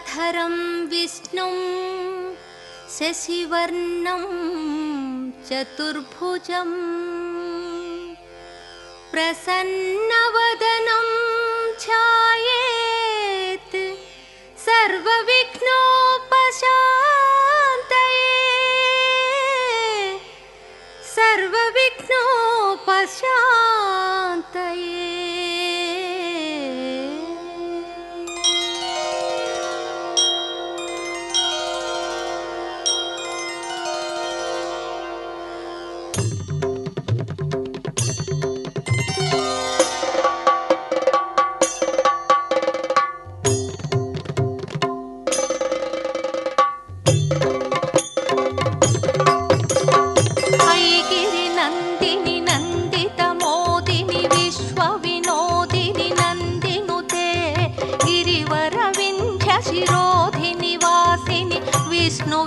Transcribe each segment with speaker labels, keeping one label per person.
Speaker 1: शुक्लाम्बरधरं विष्णुं शशिवर्णं चतुर्भुजं प्रसन्नवदनं ध्यायेत् सर्वविघ्नोपशान्तये सर्वविघ्नोपशान्तये।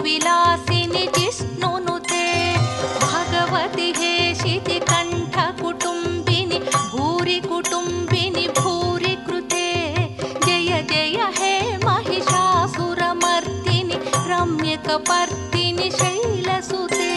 Speaker 1: विलासिनि जिष्णुनुते भगवति हेशिति कण्ठकुटुम्बिनि भूरि कुटुम्बिनि भूरि कृते जय जय हे महिषासुरमर्दिनि रम्यकपर्दिनि शैलसुते।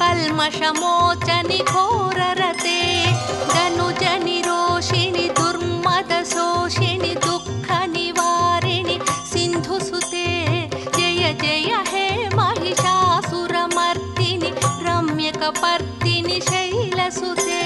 Speaker 1: कल्मषमोचनि घोररते धनुजनि रोषिणि दुर्मदशोषिणि दुःखनिवारिणि सिन्धुसुते जय जय हे महिषासुरमर्दिनि रम्यकपर्दिनि शैलसुते।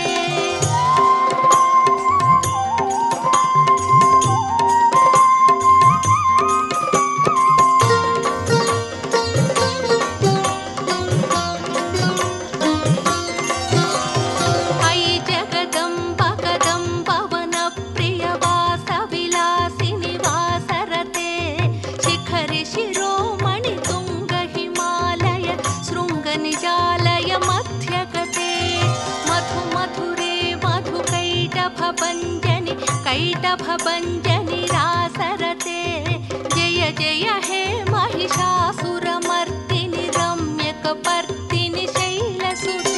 Speaker 1: कैटभञ्जनि रासरते जय जय हे महिषासुरमर्दिनि रम्यकपर्दिनि शैलसुते।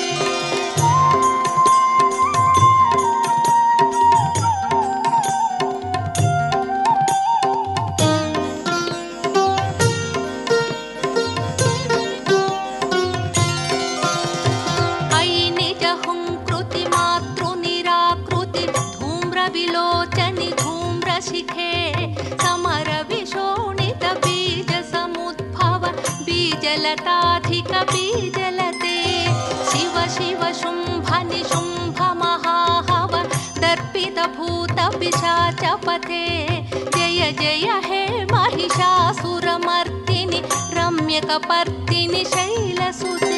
Speaker 1: शिखे समरविशोणित बीजसमुद्भव बीजलताधिक बीजलते शिव शिव शुम्भ निशुम्भ महाहव दर्पित भूत पिशाचपते जय जय हे महिषासुरमर्दिनि रम्यकपर्दिनि शैलसुते।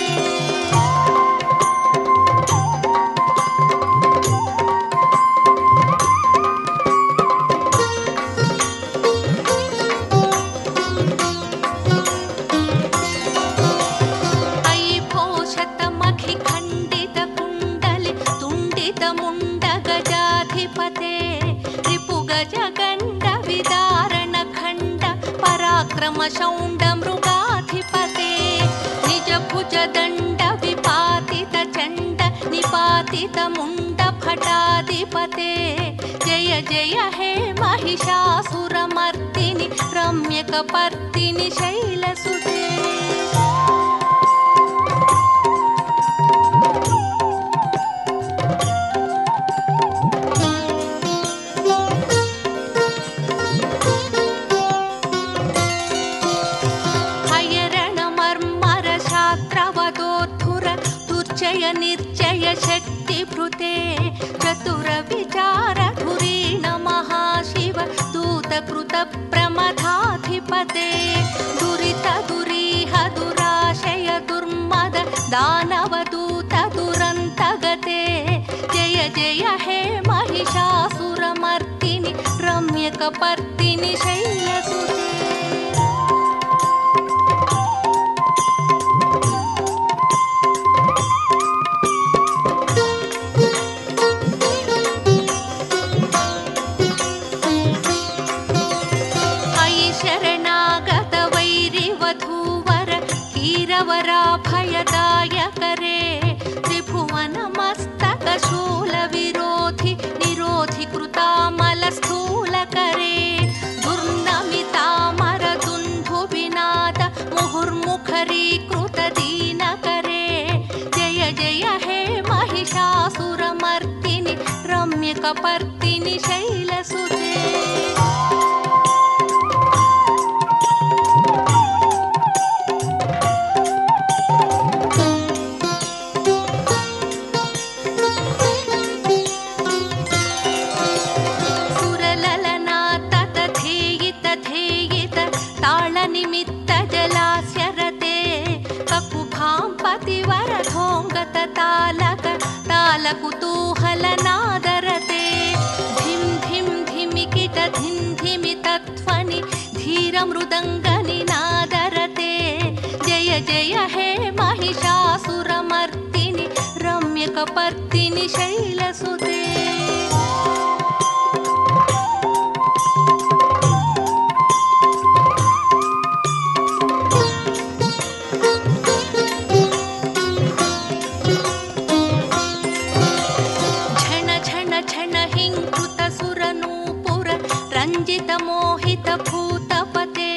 Speaker 1: शौण्ड मृगाधिपते निज भुज दण्ड विपातित चण्ड निपातित मुण्ड भटाधिपते जय जय हे महिषासुरमर्दिनि रम्यकपर्दिनि शैलसुते। निर्जय शक्तिभृते चतुर विचार धुरीण महाशिव दूतकृत प्रमथाधिपते दुरित दुरीह दुराशय दुर्मद दानवदूत दुरन्तगते जय जय हे महिषासुरमर्दिनि रम्यकपर्दिनि शैलसुते। विरोधि निरोधि कृतामलस्थूलकरे दुर्नमितामरदुन्धुविनाद मुहुर्मुखरीकृतदीनकरे जय जय हे महिषासुरमर्दिनि रम्यकपर्दिनि शैलसुते। तालकुतूहलनादरते धिं धिं धिमिकिट धिं धिमितध्वनि धीरमृदङ्गनिनादरते जय जय हे महिषासुरमर्दिनि रम्यकपर्दिनि शैलसुते। मोहितभूतपते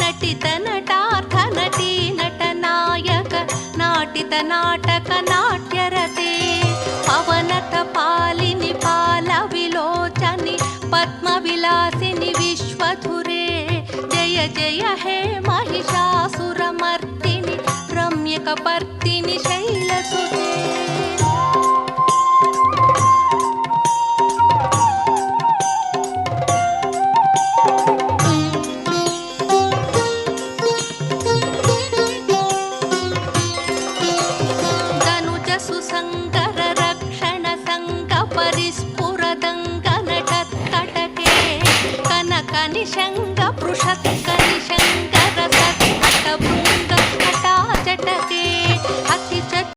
Speaker 1: नटित नटार्थ नटी नटनायक नाटित नाटक नाट्यरते पवनत पालिनि पालविलोचनि पद्मविलासिनि विश्वधुरे जय जय हे महिषासुरमर्दिनि रम्यकपर्दिनि शैलसुते। निशंग पृषत्कनिशंग